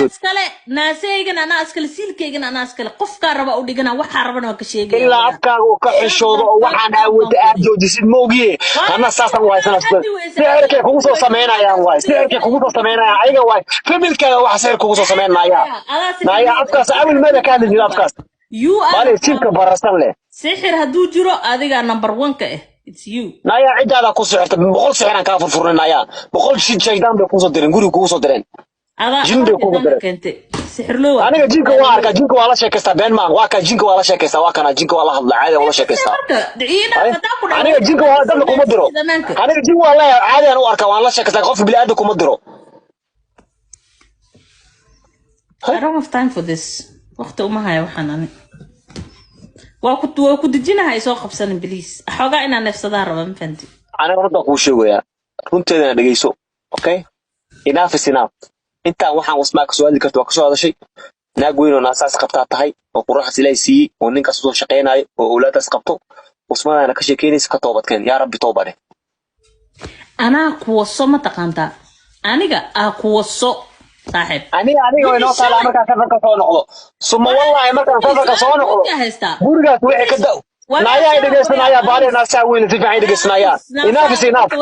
iskale naasaygan ana iskale siilkaygan ana iskale qofka raba u dhigana waxa rabana waa ka sheegay ilaa afkaaga uu ka xishoodo oo waxaan aawada aad joojisid ma ogiye ana saasan waa isna sixirkay kugu soo sameynayaan waay sixirkay kugu soo sameynayaan ayaga waay familkaaga wax sixir kugu soo sameynaya naya afkaas awil mada ka hadli afkaas bale silka barasan leh sixir haduu jiro adiga number 1 ka it's you naya cidaada ku sixirta 100 sixiraan ka furfurnaya 100 shaydaan bay ku soo direen guriga ku soo direen jinda ku direen sixir loo aniga jinka waa arka jinka waa la sheekaysta been maan waa ka jinka waa la sheekaysta waa kana jinka waa la hadla caadi waa la sheekaysta aniga jinka waa dad kuma diro aniga jinka waa la caadi aan u arka waan la sheekaysta qof bil aad kuma diro I don't have time for this waqti uma hayo waxaan ani waa ku dejinahay soo qabsan please xogaa inaan neefsadaa raba ma fahanti aniga runta ku sheegaya runteeda dhageyso okay enough is enough inta waxaan wasmaa ka soo hadli karto waa ka soo hadashay naag weyn oo naasaas qabtaa tahay oo qurax silay siiyay oo ninka soo shaqeynaayo oo awlaadaas qabto wasmaadana ka sheekeynaysa ka toobadkeen yaa rabbi toobade anaa kuwa soo ma taqaantaa aniga kuwa صاحب أنا وينو طالع مركز سفر كسون قلو ثم والله مركز سفر كسون قلو برجع توعي كده نايا يدقس نايا بالي ناس سوين تفعي يدقس نايا ينافس ينافس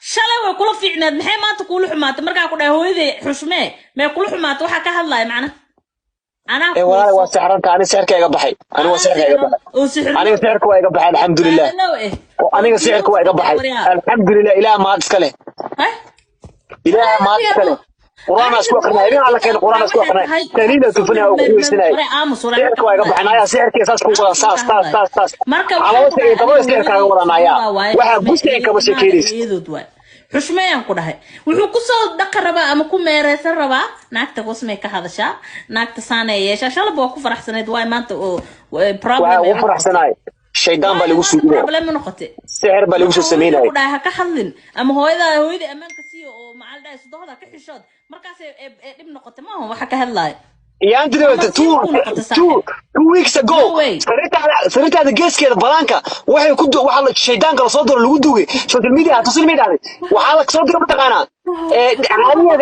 شلون وكل في عناد محي ما تقول حمات مركز كده هو ذي حشمه ما يقول حمات وحكى هالله معنا أنا إيه والله وسحرنت أنا سحرك يا قبحي أنا وسحرك يا قبحي أنا سحرك يا قبحي الحمد لله أنا سحرك يا قبحي الحمد لله إله ما تسكله إله ما تسكله قرآن أسوأ خنا يبين على كين قرآن أسوأ خنا تانينا تفني أو كويسنا سحرك واقع بحنايا سحرك يساس كوسا ساس على وجه يتبغى سحرك ورا نايا واحد بوستين كمشي كيريس حشميان كلها وحكوسا دقربا أما كم مرة ربا ناكت قسمي كهذا ناكت سنة يش عشان بوقف فرح سنة دواي ما أنت problem فرح سنة الشيطان بالي وصل problem نقطة سحر بالي وصل سمينة كلها كحلين أما هو إذا أمان كسيو ومع الدا يصدقها كحشاد مركز ابن نقطة ما هو حكى هالله يا أنت two weeks ago صرت هذا جيس كده بلانكا واحد يكون واحد الشيطان قال صدر اللي ودوي شو الميديا تصل ميديا وحالك صدر بتقانا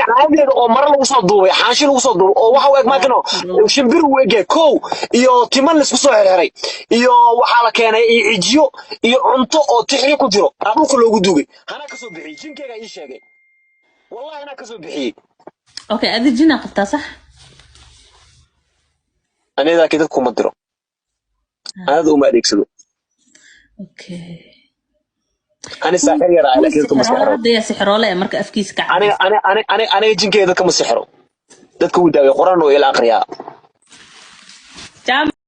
عادي أو مرة وصدوا حاشين وصدوا أو واحد ما كانوا شنبير وجه كو يو تمن لسه هري يو وحالك أنا يجيو يعنطو أو تحري كديرو رابو كله ودوي أنا كسب بحي جين كذا إيش شيء والله أنا كسب بحي أوكي هذه جينا قطع صح أنا إذا كده كومدرو هذا ما أديكسلو أوكي أنا ساحر يا رأي لكن كم سحرو ده سحرو لا مرك أفكيس كعب أنا يجين كده كم سحرو ده كودا يقرأ إنه إلى آخرها